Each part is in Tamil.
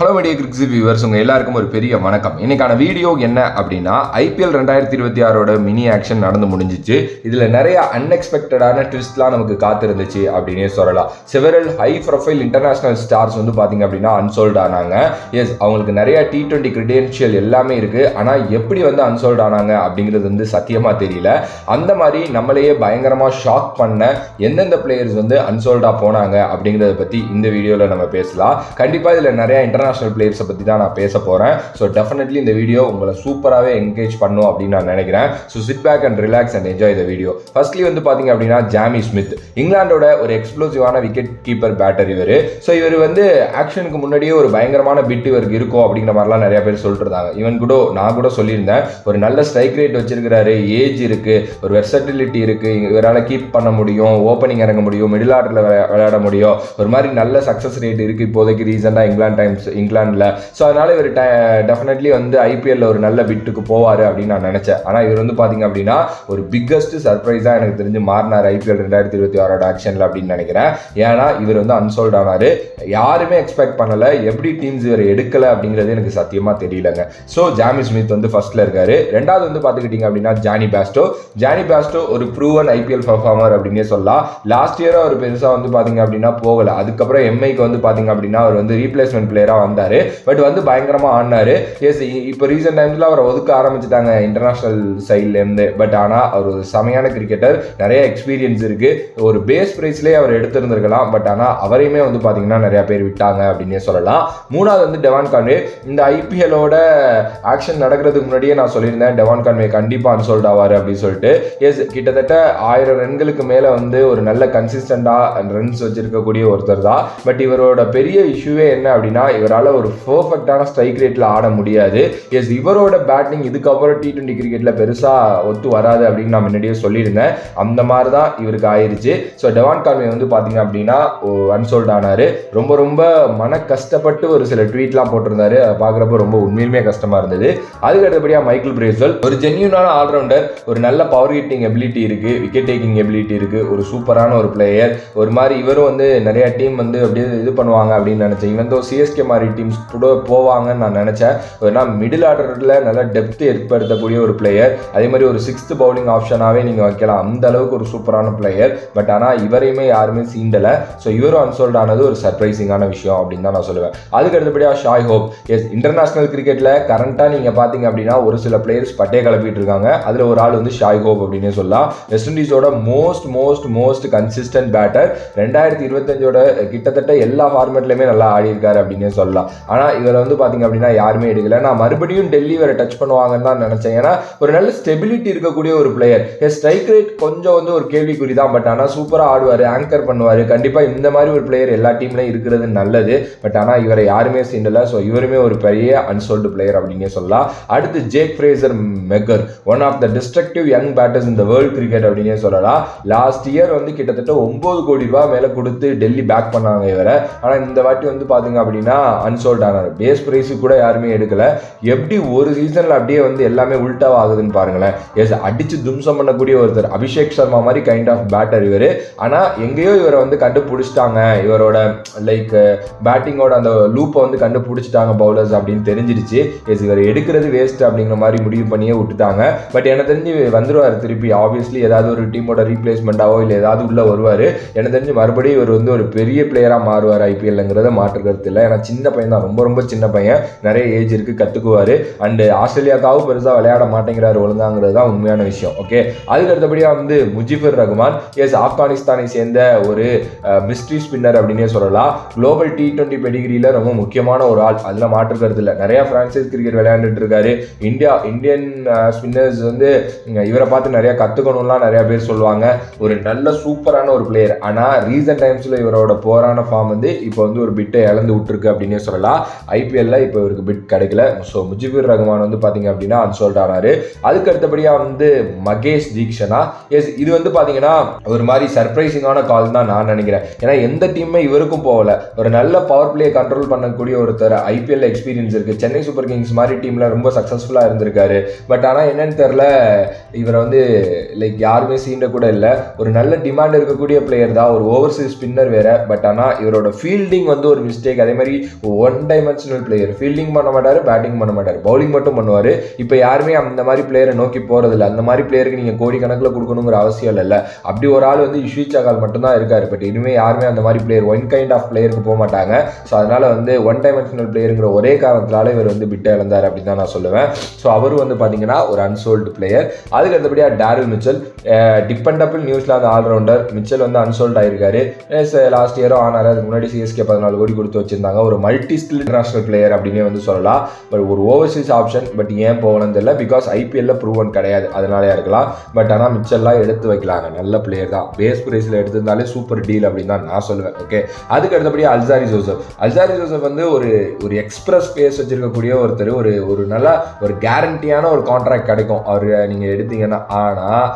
ஹலோ மீடியா கிரிக்ஸ் வியூவர்ஸ், உங்கள் எல்லாருக்கும் ஒரு பெரிய வணக்கம். இன்னைக்கான வீடியோ என்ன அப்படின்னா, ஐபிஎல் 2026 மினி ஆக்ஷன் நடந்து முடிஞ்சிச்சு. இதில் நிறைய அன்எக்ஸ்பெக்டடான ட்விஸ்ட்லாம் நமக்கு காத்திருந்துச்சு அப்படின்னே சொல்லலாம். Several high profile international stars பார்த்தீங்க அப்படின்னா அன்சோல்ட் ஆனாங்க. எஸ், அவங்களுக்கு நிறைய T20 கிரெடென்ஷியல் எல்லாமே இருக்குது. ஆனால் எப்படி அன்சோல்ட் ஆனாங்க அப்படிங்கிறது சத்தியமாக தெரியல. அந்த மாதிரி நம்மளையே பயங்கரமாக ஷாக் பண்ண எந்தெந்த பிளேயர்ஸ் அன்சோல்டாக போனாங்க அப்படிங்கிறத பற்றி இந்த வீடியோவில் நம்ம பேசலாம். கண்டிப்பாக இதில் நிறைய இன்டர்நேஷனல் பிளேயர்ஸை பற்றி தான் நான் பேச போகிறேன். ஸோ டெஃபினெட்லி இந்த வீடியோ உங்களை சூப்பராகவே என்கேஜ் பண்ணும் அப்படின்னு நான் நினைக்கிறேன். So sit back and relax and enjoy the video. Firstly பார்த்தீங்க அப்படின்னா ஜாமி ஸ்மித், இங்கிலாண்டோட ஒரு எக்ஸ்ப்ளோசிவான விக்கெட் கீப்பர் பேட்டர் இவர். ஸோ இவர் ஆக்ஷனுக்கு முன்னாடியே ஒரு பயங்கரமான பிட் இவருக்கு இருக்கும் அப்படிங்கிற மாதிரிலாம் நிறைய பேர் சொல்லிட்டு இருந்தாங்க. இவன் கூட நான் கூட சொல்லியிருந்தேன், ஒரு நல்ல ஸ்ட்ரைக் ரேட் வச்சிருக்கிறாரு, ஏஜ் இருக்கு, ஒரு வெர்சட்டிலிட்டி இருக்கு, இவரால் கீப் பண்ண முடியும், ஓப்பனிங் இறங்க முடியும், மிடில் ஆர்டரில் விளையாட முடியும், ஒரு மாதிரி நல்ல சக்ஸஸ் ரேட் இருக்கு இப்போதைக்கு ரீசெண்டாக இங்கிலாண்டில். ஸோ அதனால இவர் டெஃபினெட்லி ஐபிஎல்ல ஒரு நல்ல பிட்டுக்கு போவார் அப்படின்னு நான் நினைச்சேன். ஆனால் இவர் பார்த்தீங்க அப்படின்னா ஒரு பிக்கஸ்ட் சர்ப்ரைஸாக எனக்கு தெரிஞ்சு மாறினார் ஐபிஎல் 2026 ஆக்ஷனில் அப்படின்னு நினைக்கிறேன். ஏன்னா இவர் அன்சோல்ட் ஆனார். யாருமே எக்ஸ்பெக்ட் பண்ணல. எப்படி டீம்ஸ் இவர் எடுக்கல அப்படிங்கிறது எனக்கு சத்தியமாக தெரியலங்க. ஸோ ஜாமி ஸ்மித் ஃபர்ஸ்ட்ல இருக்காரு. ரெண்டாவது பார்த்துக்கிட்டீங்க அப்படின்னா ஜானி பேஸ்டோ ஒரு ப்ரூவன் ஐபிஎல் பர்ஃபார்மர் அப்படின்னே சொல்லலாம். லாஸ்ட் இயர் அவர் பெருசாக பார்த்தீங்க அப்படின்னா போகல. அதுக்கப்புறம் எம்ஐக்கு பார்த்தீங்க அப்படின்னா அவர் ரீப்ளேஸ்மெண்ட் பிளேயரா வந்தாரு. பட் பயங்கரமா ஆடினாரு. எஸ், இப்போ ரீசெண்ட் டைம்ஸ்ல அவரை ஒதுக்க ஆரம்பிச்சுட்டாங்க இன்டர்நேஷனல் சைட்ல இருந்து. பட் ஆனா அவர் ஒரு செமையான கிரிக்கெட்டர், நிறைய எக்ஸ்பீரியன்ஸ் இருக்கு. ஒரு பேஸ் பிரைஸ்லேயே அவர் எடுத்திருந்திருக்கலாம். பட் ஆனா அவரையுமே பாத்தீங்கன்னா நிறைய பேர் விட்டாங்க அப்படின்னே சொல்லலாம். மூணாவது டெவான் கான்வே. இந்த ஐபிஎலோட ஆக்ஷன் நடக்கிறதுக்கு முன்னாடியே நான் சொல்லியிருந்தேன் டெவான் கான்வே கண்டிப்பா அன்சோல்ட் ஆவாரு அப்படின்னு சொல்லிட்டு. எஸ், கிட்டத்தட்ட 1000 ரன்களுக்கு மேல ஒரு நல்ல கன்சிஸ்டண்டா ரன்ஸ் வச்சிருக்கக்கூடிய ஒருத்தர் தான். பட் இவரோட பெரிய இஷ்யூவே என்ன அப்படின்னா, இவரால் ஒரு பர்ஃபெக்டான ஸ்ட்ரைக் ரேட்ல ஆட முடியாது. எஸ், இவரோட பேட்டிங் இதுக்கப்புறம் T20 கிரிக்கெட்ல பெருசா ஒத்து வராது அப்படின்னு நான் முன்னாடியே சொல்லியிருந்தேன். அந்த மாதிரி தான் இவருக்கு ஆயிருச்சு. ஸோ டெவான் கான்வே பாத்தீங்க அப்படின்னா அன்சோல்ட் ஆனாரு. ரொம்ப ரொம்ப மன கஷ்டப்பட்டு ஒரு சில ட்வீட்லாம் போட்டிருந்தாரு. அதை பார்க்குறப்ப ரொம்ப உண்மையிலுமே கஷ்டமா இருந்தது. அதுக்கு அடுத்தபடியா மைக்கேல் பிரேஸ்வெல், ஒரு ஜென்யூனான ஆல்ரவுண்டர், ஒரு நல்ல பவர் ஹிட்டிங் எபிலிட்டி இருக்கு, விக்கெட் டேக்கிங் எபிலிட்டி இருக்கு, ஒரு சூப்பரான ஒரு பிளேயர். ஒரு மாதிரி இவரும் நிறைய டீம் அப்படியே இது பண்ணுவாங்க அப்படின்னு நினைச்சேன். இவன் சிஎஸ்கே மாதிரி டீம்ஸ் கூட போவாங்கன்னு நான் நினைச்சேன். ஏன்னா மிடில் ஆர்டர்ல நல்ல டெப்த் ஏற்படுத்தக்கூடிய ஒரு பிளேயர். அதே மாதிரி ஒரு 6th பவுலிங் ஆப்ஷனாவே நீங்க வைக்கலாம். அந்த அளவுக்கு ஒரு சூப்பரான பிளேயர். பட் ஆனா இவரையுமே யாருமே சீண்டல. ஸோ இவரும் அன்சோல்ட் ஆனது ஒரு சர்ப்ரைசிங்கான விஷயம் அப்படின்னு தான் நான் சொல்லுவேன். அதுக்கு அடுத்தபடியா ஷாய் ஹோப். எஸ், இன்டர்நேஷனல் கிரிக்கெட்ல கரண்டா நீங்க பாத்தீங்க அப்படின்னா ஒரு சில பிளேயர்ஸ் பட்டையை கிளப்பிட்டு இருக்காங்க. அதுல ஒரு ஆள் ஷாய் ஹோப் அப்படின்னு சொல்லலாம். வெஸ்ட் இண்டீஸோட மோஸ்ட் கன்சிஸ்டன்ட் பேட்டர். 2025 கிட்டத்தட்ட எல்லா ஃபார்மேட்லயுமே நல்லா ஆடி இருக்காரு அப்படின்னு சொல்லலாம். ஆனா இவரை பாத்தீங்க அப்படின்னா யாருமே எடுக்கல. நான் மறுபடியும் டெல்லி வரை டச் பண்ணுவாங்கன்னு தான் நினைச்சேன். ஏன்னா ஒரு நல்ல ஸ்டெபிலிட்டி இருக்கக்கூடிய ஒரு பிளேயர். ஸ்ட்ரைக் ரேட் கொஞ்சம் ஒரு கேள்விக்குறி தான். பட் ஆனா சூப்பரா ஆடுவாரு, ஆங்கர் பண்ணுவாரு. கண்டிப்பா இந்த மாதிரி ஒரு பிளேயர் எல்லா டீம்லயும் இருக்கிறது நல்லது. பட் ஆனா இவரை யாருமே சீண்டல. ஸோ இவருமே ஒரு பெரிய அன்சோல்டு பிளேயர் அப்படின்னே சொல்லலாம். அடுத்து Jake Fraser McGurk, one of the destructive young batters இந்த வேர்ல்ட் கிரிக்கெட் அப்படின்னே சொல்லலாம். லாஸ்ட் இயர் கிட்டத்தட்ட 9 கோடி ரூபாய் மேல கொடுத்து டெல்லி பேக் பண்ணாங்க இவரை. ஆனா இந்த வாட்டி பாத்தீங்க அப்படின்னா அன்சோல்ட் ஆனார். பேஸ் பிரைஸ் கூட யாருமே எடுக்கல. எப்படி ஒரு சீசன்ல அப்படியே எல்லாமே உல்டாவா ஆகுதுன்னு பாருங்களேன். எஸ், அடிச்சு தும்சம் பண்ணக்கூடிய ஒருத்தர். அபிஷேக் சர்மா மாதிரி கைண்ட் ஆஃப் பேட்டர் இவரு. ஆனா எங்கேயோ இவரை கண்டுபிடிச்சிட்டாங்க. இவரோட லைக் பேட்டிங்கோட அந்த லூப்பை கண்டுபிடிச்சிட்டாங்க பவுலர்ஸ் அப்படின்னு தெரிஞ்சிருச்சு. எஸ், இவர் எடுக்கிறது வேஸ்ட் அப்படிங்கிற மாதிரி முடிவு பண்ணியே விட்டுட்டாங்க. பட் எனக்கு தெரிஞ்சு வந்துருவாரு திருப்பி. ஆப்வியஸ்லி ஏதாவது ஒரு டீமோட ரீப்ளேஸ்மெண்டாவோ இல்லை ஏதாவது உள்ள வருவாரு. எனக்கு தெரிஞ்சு மறுபடியும் இவர் ஒரு பெரிய பிளேயரா மாறுவார் ஐபிஎல்ங்கிறத மாற்று கருத்து இல்லை. ஏன்னா சின்ன பையன் தான், ரொம்ப சின்ன பையன், நிறைய ஏஜ் இருக்கு, கத்துக்குவாரு. அண்ட் ஆஸ்திரேலியாவுக்காகவும் பெருசா விளையாட மாட்டேங்கிறாரு ஒழுங்காங்கிறது தான் உண்மையான விஷயம். ஓகே, அதுக்கு அடுத்தபடியா முஜிபுர் ரஹ்மான். எஸ், ஆப்கானிஸ்தானை சேர்ந்த ஒரு மிஸ்ட்ரி ஸ்பின்னர் அப்படின்னே சொல்லலாம். குளோபல் T20 பெடிகிரியில ரொம்ப முக்கியமான ஒரு ஆள், அதுல மாற்று கருத்து இல்லை. நிறைய பிரான்சைஸ் கிரிக்கெட் விளையாண்டுட்டு இருக்காரு. இந்தியன் ஸ்பின்னர்ஸ் இவரை பார்த்து நிறைய கத்துக்கணும்லாம் நிறைய பேர் சொல்லுவாங்க. ஒரு நல்ல சூப்பரான ஒரு பிளேயர். ஆனா ரீசெண்ட் டைம்ஸ்ல இவரோட போரான ஃபார்ம் இப்போ ஒரு பிட்டை இழந்து விட்டுருக்கு அப்படின்னே சொல்லலாம். ஐபிஎல்ல இப்போ இவருக்கு பிட் கிடைக்கல. ஸோ முஜிபுர் ரஹ்மான் பாத்தீங்க அப்படின்னா அன்சோல்ட் ஆனாரு. அதுக்கு அடுத்தபடியா மகேஷ் தீக்ஷனா. எஸ், இது பாத்தீங்கன்னா ஒரு மாதிரி சர்ப்ரைசிங்கான கால் தான் நான் நினைக்கிறேன். ஏன்னா எந்த டீமே இவருக்கும் போகல. ஒரு நல்ல பவர் பிளே கண்ட்ரோல் பண்ணக்கூடிய ஒருத்தர், ஐபிஎல் எக்ஸ்பீரியன்ஸ் இருக்கு. சென்னை சூப்பர் கிங்ஸ் மாதிரி டீம்ல ரொம்ப சக்சஸ்ஃபுல்லா இருந்திருக்காரு. பட் ஆனா என்னன்னு தெரியல, இவரை லைக் யாருமே சீண்ட கூட இல்லை. ஒரு நல்ல டிமாண்ட் இருக்கக்கூடிய பிளேயர் தான், ஒரு ஓவர்சீஸ் ஸ்பின்னர் வேற. பட் ஆனா இவரோட ஃபீல்டிங் ஒரு மிஸ்டேக். அதே மாதிரி ஒன் டைமென்ஷனல் பிளேயர். ஃபீல்டிங் பண்ண மாட்டார், பேட்டிங் பண்ண மாட்டார், பவுலிங் மட்டும் பண்ணுவார். இப்போ யாருமே அந்த மாதிரி பிளேயரை நோக்கி போகிறதில்ல. அந்த மாதிரி பிளேயருக்கு நீங்கள் கோடிக்கணக்கில் கொடுக்கணுங்கிற அவசியம் இல்லை. அப்படி ஒரு ஆள் வந்து யுஸ்வேந்த் சஹால் மட்டும்தான் இருக்காரு. பட் இனிமேல் யாருமே அந்த மாதிரி பிளேயர் ஒன் கைண்ட் ஆஃப் பிளேயருக்கு போக மாட்டாங்க. ஸோ அதனால வந்து ஒன் டைமென்ஷனல் பிளேயருங்கிற ஒரே காரணத்தினால இவர் வந்து பிட்டை இழந்தார் அப்படின்னு தான் நான் சொல்லுவேன். ஸோ அவர் வந்து பார்த்தீங்கன்னா ஒரு அன்சோல்டு பிளேயர். அதுக்கு அடுத்தபடியாக டேரில் மிச்சல், டிபெண்டபிள் நியூசிலாந்து ஆல்ரவுண்டர். மிச்சல் வந்து அன்சோல்ட் ஆயிருக்காரு. லாஸ்ட் இயரும் ஆனார். அதுக்கு முன்னாடி சிஎஸ்கே 14 கோடி கொடுத்து வச்சிருந்தாங்க. ஒரு மல்டி ஸ்கில் இன்டர்நேஷனல் பிளேயர் அப்படின்னே வந்து சொல்லலாம். பட் ஒரு ஓவர்சீஸ் ஆப்ஷன். பட் ஏன் போகணும்னு தெரியல. பிகாஸ் ஐபிஎல்ல ப்ரூவன் கிடையாது, அதனாலயா இருக்கலாம். பட் ஆனால் மிச்சல்லாம் எடுத்து வைக்கலாங்க. நல்ல பிளேயர் தான். பேஸ் பிரைஸில் எடுத்திருந்தாலே சூப்பர் டீல் அப்படின்னு தான் நான் சொல்லுவேன். ஓகே, அதுக்கு அடுத்தபடி அல்சாரி ஜோசப் வந்து ஒரு எக்ஸ்பிரஸ் பேஸ் வச்சிருக்கக்கூடிய ஒருத்தர். ஒரு நல்ல ஒரு கேரண்டியான ஒரு கான்ட்ராக்ட் கிடைக்கும் அவர் நீங்கள் எடுத்தீங்கன்னா. ஆனால்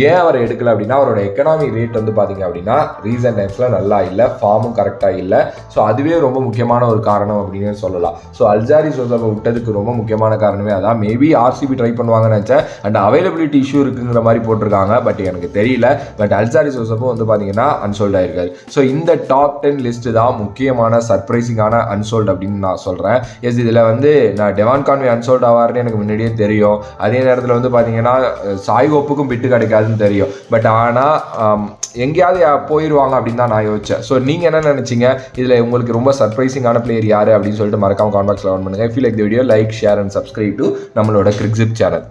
ஏன் அவர் எடுக்கல அப்படின்னா அவரோட எக்கனாமி ரேட் வந்து பார்த்தீங்க அப்படின்னா ரீசன்ட் டைம்ஸில் நல்லா இல்லை, ஃபார்மும் கரெக்டாக இல்லை. ஸோ அதுவே ரொம்ப முக்கியமான ஒரு காரணம் அப்படின்னு சொல்லலாம். ஸோ அல்சாரி ஜோசப்பை விட்டதுக்கு ரொம்ப முக்கியமான காரணமே அதான். மேபி ஆர்சிபி ட்ரை பண்ணுவாங்கன்னு நினச்சேன். அண்ட் அவைலபிலிட்டி இஷ்யூ இருக்குங்கிற மாதிரி போட்டிருக்காங்க. பட் எனக்கு தெரியல. பட் அல்சாரி ஜோசப்பும் வந்து பார்த்தீங்கன்னா அன்சோல்ட் ஆயிருக்காரு. ஸோ இந்த டாப் 10 லிஸ்ட் தான் முக்கியமான சர்ப்ரைசிங்கான அன்சோல்ட் அப்படின்னு நான் சொல்கிறேன். எஸ், இதில் வந்து நான் டெவான் கான்வே அன்சோல்ட் ஆவார்னு எனக்கு முன்னாடியே தெரியும். அதே நேரத்தில் வந்து பார்த்தீங்கன்னா சாய் ஹோப்புக்கும் பிட்டு கிடைக்காதுன்னு தெரியும். பட் ஆனால் எங்கேயாவது போயிடுவாங்க அப்படின்னு தான் நான் யோசிச்சேன். ஸோ நீங்கள் என்ன நினச்சிங்க? இதில் உங்களுக்கு ரொம்ப சர்ப்ரைசிங்கான பிளேயர் யார் அப்படின்னு சொல்லிட்டு மறக்காம காமெண்ட் பாக்ஸில் கமெண்ட் பண்ணுங்கள். If you like the video, like, share and subscribe to நம்மளோட கிரிக்ஸிப் சேனல்.